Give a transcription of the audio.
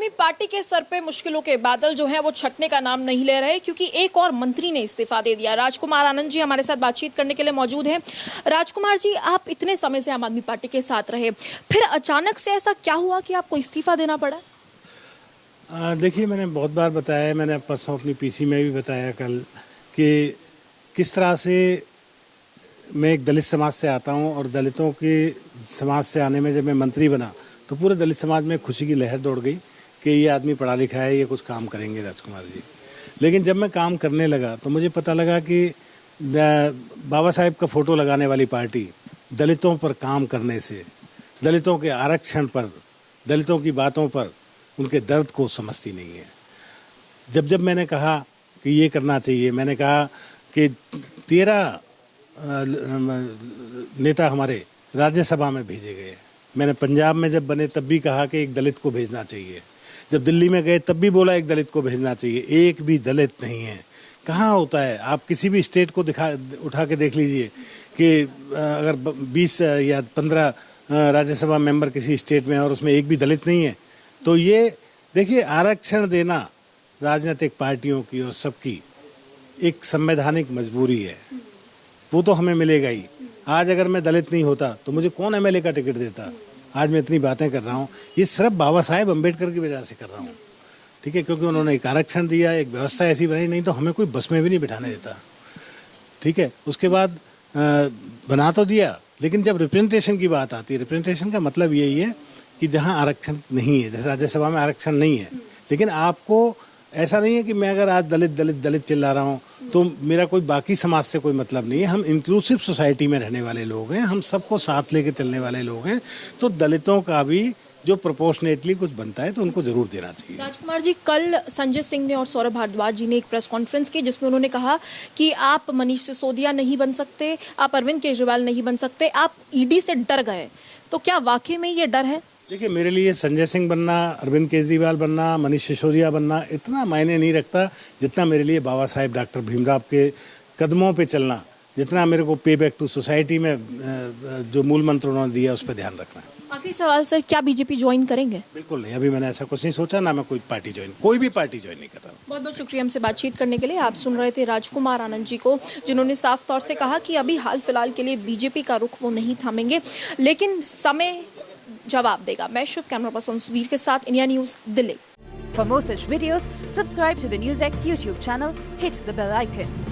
आदमी पार्टी के सर पे मुश्किलों के बादल जो हैं वो छटने का नाम नहीं ले रहे, क्योंकि एक और मंत्री ने इस्तीफा दे दिया। राजकुमार आनंद जी हमारे साथ बातचीत करने के लिए मौजूद हैं। राजकुमार जी, आप इतने समय से आम आदमी पार्टी के साथ रहे, फिर अचानक से ऐसा क्या हुआ कि आपको इस्तीफा देना पड़ा? देखिए, मैंने बहुत बार बताया, मैंने परसों अपनी पीसी में भी बताया कल, कि किस तरह से मैं एक दलित समाज से आता हूं और दलितों के समाज से आने में जब मैं मंत्री बना तो पूरे दलित समाज में खुशी की लहर दौड़ गई कि ये आदमी पढ़ा लिखा है, ये कुछ काम करेंगे राजकुमार जी। लेकिन जब मैं काम करने लगा तो मुझे पता लगा कि बाबा साहेब का फोटो लगाने वाली पार्टी दलितों पर काम करने से, दलितों के आरक्षण पर, दलितों की बातों पर, उनके दर्द को समझती नहीं है। जब मैंने कहा कि ये करना चाहिए, मैंने कहा कि 13 नेता हमारे राज्यसभा में भेजे गए। मैंने पंजाब में जब बने तब भी कहा कि एक दलित को भेजना चाहिए। जब दिल्ली में गए तब भी बोला एक दलित को भेजना चाहिए। एक भी दलित नहीं है। कहाँ होता है? आप किसी भी स्टेट को उठा के देख लीजिए कि अगर 20 या 15 राज्यसभा मेंबर किसी स्टेट में है और उसमें एक भी दलित नहीं है, तो ये देखिए, आरक्षण देना राजनीतिक पार्टियों की और सबकी एक संवैधानिक मजबूरी है। वो तो हमें मिलेगा ही। आज अगर मैं दलित नहीं होता तो मुझे कौन एमएलए का टिकट देता? आज मैं इतनी बातें कर रहा हूँ, ये सिर्फ बाबा साहेब अम्बेडकर की वजह से कर रहा हूँ, ठीक है, क्योंकि उन्होंने एक आरक्षण दिया, एक व्यवस्था ऐसी बनाई, नहीं तो हमें कोई बस में भी नहीं बिठाने देता, ठीक है। उसके बाद बना तो दिया, लेकिन जब रिप्रेजेंटेशन की बात आती है, रिप्रेजेंटेशन का मतलब यही है कि जहाँ आरक्षण नहीं है, जैसे राज्यसभा में आरक्षण नहीं है, लेकिन आपको ऐसा नहीं है कि मैं अगर आज दलित दलित दलित चिल्ला रहा हूँ तो मेरा कोई बाकी समाज से कोई मतलब नहीं है। हम इंक्लूसिव सोसाइटी में रहने वाले लोग हैं, हम सबको साथ लेके चलने वाले लोग हैं, तो दलितों का भी जो प्रोपोर्शनेटली कुछ बनता है तो उनको जरूर देना चाहिए। राजकुमार जी, कल संजय सिंह ने और सौरभ भारद्वाज जी ने एक प्रेस कॉन्फ्रेंस की जिसमें उन्होंने कहा कि आप मनीष सिसोदिया नहीं बन सकते, आप अरविंद केजरीवाल नहीं बन सकते, आप ईडी से डर गए। तो क्या वाकई में ये डर है? देखिए, मेरे लिए संजय सिंह बनना, अरविंद केजरीवाल बनना, मनीष सिसोदिया बनना इतना मायने नहीं रखता जितना मेरे लिए बाबा साहेब डॉक्टर भीमराव के कदमों पे चलना, जितना मेरे को पे बैक टू सोसाइटी में जो मूल मंत्र उन्होंने दिया उस पर ध्यान रखना है। आखिरी सवाल सर, क्या बीजेपी ज्वाइन करेंगे? बिल्कुल नहीं, अभी मैंने ऐसा कुछ नहीं सोचा, ना मैं कोई भी पार्टी ज्वाइन नहीं कर रहा। बहुत बहुत शुक्रिया हमसे बातचीत करने के लिए। आप सुन रहे थे राजकुमार आनंद जी को, जिन्होंने साफ तौर से कहा कि अभी हाल फिलहाल के लिए बीजेपी का रुख वो नहीं थामेंगे, लेकिन समय जवाब देगा। मैं शुभ, कैमरा पर्सन सुवीर के साथ, India news, Delhi. For more such videos, subscribe to the NewsX YouTube channel, hit the bell icon.